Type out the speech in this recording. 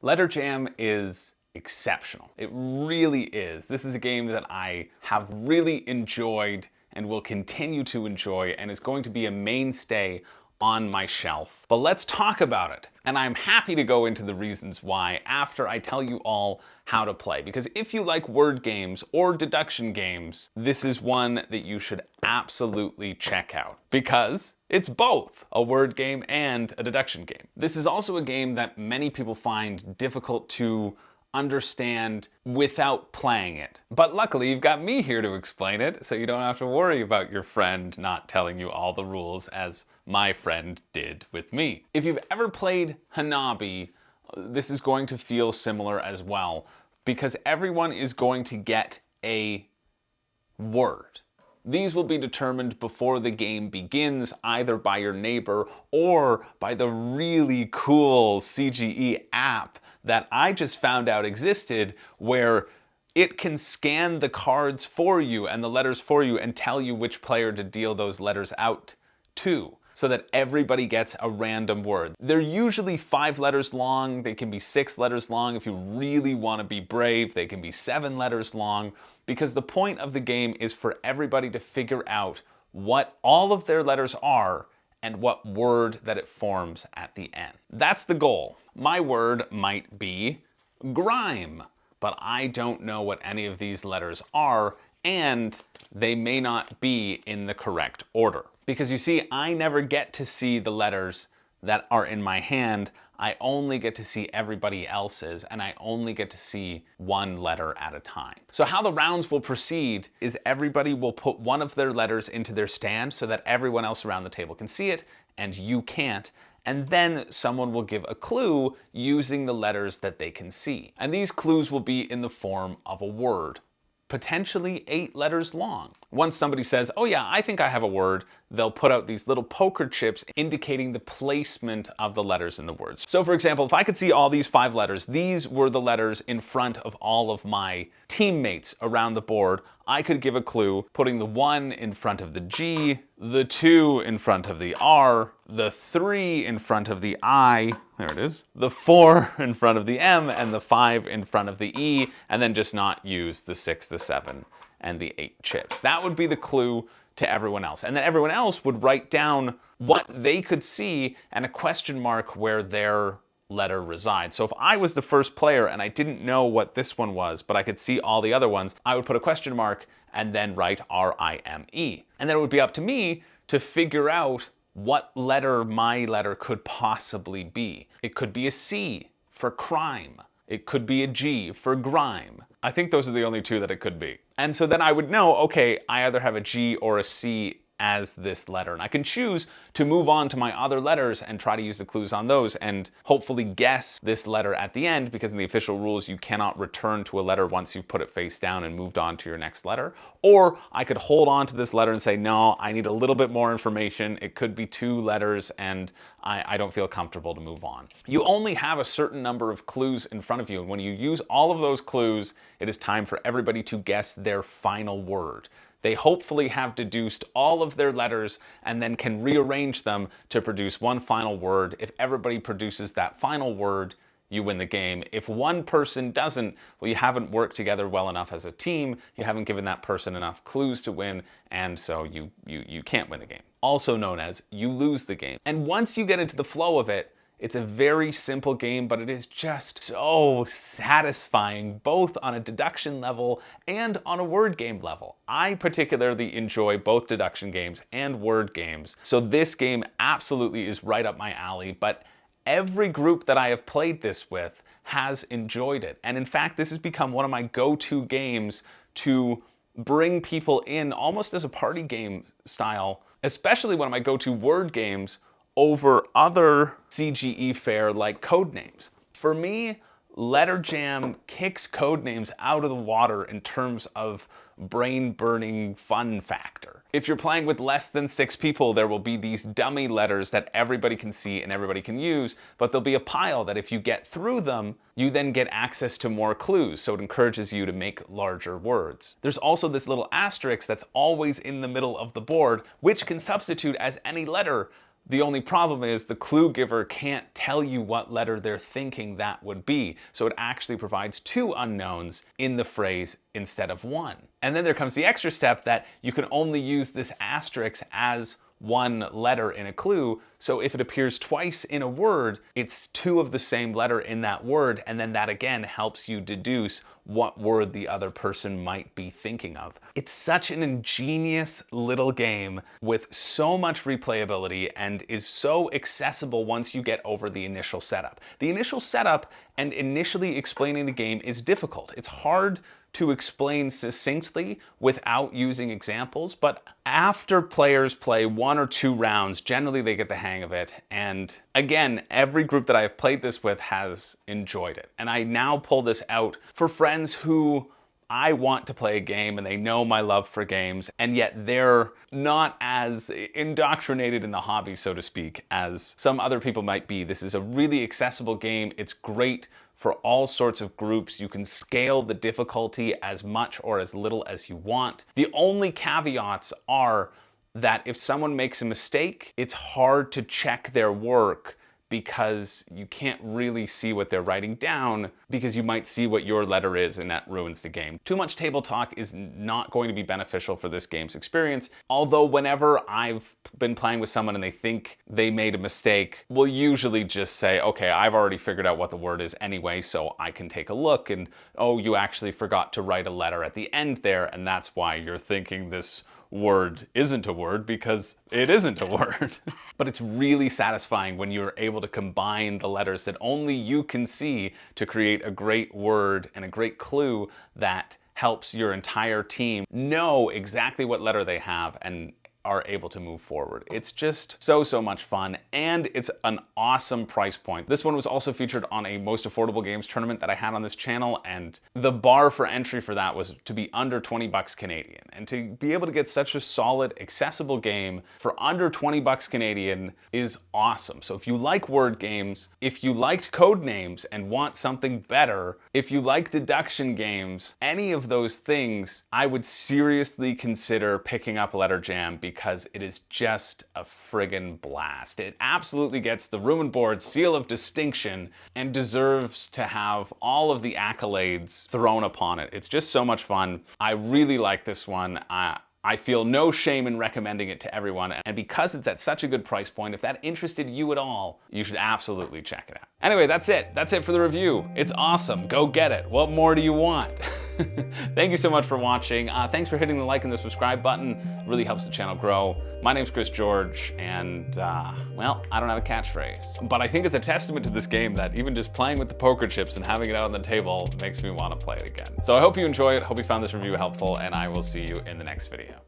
Letter Jam is exceptional. It really is. This is a game that I have really enjoyed and will continue to enjoy and is going to be a mainstay on my shelf. But let's talk about it. And I'm happy to go into the reasons why after I tell you all how to play. Because if you like word games or deduction games, this is one that you should absolutely check out. Because it's both a word game and a deduction game. This is also a game that many people find difficult to understand without playing it. But luckily you've got me here to explain it, so you don't have to worry about your friend not telling you all the rules as my friend did with me. If you've ever played Hanabi, this is going to feel similar as well, because everyone is going to get a word. These will be determined before the game begins, either by your neighbor or by the really cool CGE app that I just found out existed, where it can scan the cards for you and the letters for you and tell you which player to deal those letters out to, so that everybody gets a random word. They're usually 5 letters long. They can be 6 letters long. If you really want to be brave, they can be 7 letters long, because the point of the game is for everybody to figure out what all of their letters are and what word that it forms at the end. That's the goal. My word might be grime, but I don't know what any of these letters are, and they may not be in the correct order. Because you see, I never get to see the letters that are in my hand. I only get to see everybody else's, and I only get to see one letter at a time. So how the rounds will proceed is everybody will put one of their letters into their stand so that everyone else around the table can see it, and you can't. And then someone will give a clue using the letters that they can see. And these clues will be in the form of a word, potentially 8 letters long. Once somebody says, oh yeah, I think I have a word, they'll put out these little poker chips indicating the placement of the letters in the words. So for example, if I could see all these 5 letters, these were the letters in front of all of my teammates around the board, I could give a clue, putting the 1 in front of the G, the 2 in front of the R, the 3 in front of the I, there it is, the 4 in front of the M, and the 5 in front of the E, and then just not use the 6, the 7, and the 8 chips. That would be the clue to everyone else. And then everyone else would write down what they could see and a question mark where their letter resides. So if I was the first player and I didn't know what this one was, but I could see all the other ones, I would put a question mark and then write R-I-M-E. And then it would be up to me to figure out what letter my letter could possibly be. It could be a C for crime. It could be a G for grime. I think those are the only 2 that it could be. And so then I would know, okay, I either have a G or a C as this letter. And I can choose to move on to my other letters and try to use the clues on those and hopefully guess this letter at the end, because in the official rules, you cannot return to a letter once you've put it face down and moved on to your next letter. Or I could hold on to this letter and say, no, I need a little bit more information. It could be 2 letters and I don't feel comfortable to move on. You only have a certain number of clues in front of you. And when you use all of those clues, it is time for everybody to guess their final word. They hopefully have deduced all of their letters and then can rearrange them to produce one final word. If everybody produces that final word, you win the game. If one person doesn't, well, you haven't worked together well enough as a team, you haven't given that person enough clues to win, and so you can't win the game. Also known as you lose the game. And once you get into the flow of it, it's a very simple game, but it is just so satisfying, both on a deduction level and on a word game level. I particularly enjoy both deduction games and word games, so this game absolutely is right up my alley, but every group that I have played this with has enjoyed it. And in fact, this has become one of my go-to games to bring people in almost as a party game style, especially one of my go-to word games over other CGE fare like Codenames. For me, Letter Jam kicks Codenames out of the water in terms of brain-burning fun factor. If you're playing with less than 6 people, there will be these dummy letters that everybody can see and everybody can use, but there'll be a pile that if you get through them, you then get access to more clues, so it encourages you to make larger words. There's also this little asterisk that's always in the middle of the board, which can substitute as any letter, The only problem is the clue giver can't tell you what letter they're thinking that would be. So it actually provides two unknowns in the phrase instead of one. And then there comes the extra step that you can only use this asterisk as one letter in a clue. So if it appears twice in a word, it's two of the same letter in that word, and then that again helps you deduce what word the other person might be thinking of. It's such an ingenious little game with so much replayability and is so accessible once you get over the initial setup. The initial setup and initially explaining the game is difficult. It's hard to explain succinctly without using examples, but after players play 1 or 2 rounds, generally they get the hang of it. And again, every group that I've played this with has enjoyed it. And I now pull this out for friends who I want to play a game and they know my love for games, and yet they're not as indoctrinated in the hobby, so to speak, as some other people might be. This is a really accessible game. It's great for all sorts of groups. You can scale the difficulty as much or as little as you want. The only caveats are that if someone makes a mistake, it's hard to check their work because you can't really see what they're writing down because you might see what your letter is and that ruins the game. Too much table talk is not going to be beneficial for this game's experience. Although whenever I've been playing with someone and they think they made a mistake, we'll usually just say, okay, I've already figured out what the word is anyway, so I can take a look and, oh, you actually forgot to write a letter at the end there, and that's why you're thinking this word isn't a word, because it isn't a word. But it's really satisfying when you're able to combine the letters that only you can see to create a great word and a great clue that helps your entire team know exactly what letter they have and are able to move forward. It's just so much fun, and it's an awesome price point. This one was also featured on a most affordable games tournament that I had on this channel, and the bar for entry for that was to be under 20 bucks Canadian. And to be able to get such a solid, accessible game for under 20 bucks Canadian is awesome. So if you like word games, if you liked code names and want something better, if you like deduction games, any of those things, I would seriously consider picking up Letter Jam, because it is just a friggin' blast. It absolutely gets the Room and Board seal of distinction and deserves to have all of the accolades thrown upon it. It's just so much fun. I really like this one. I feel no shame in recommending it to everyone, and because it's at such a good price point, if that interested you at all, you should absolutely check it out. Anyway, that's it. That's it for the review. It's awesome. Go get it. What more do you want? Thank you so much for watching. Thanks for hitting the like and the subscribe button. It really helps the channel grow. My name's Chris George, and well, I don't have a catchphrase, but I think it's a testament to this game that even just playing with the poker chips and having it out on the table makes me want to play it again. So I hope you enjoy it. Hope you found this review helpful, and I will see you in the next video.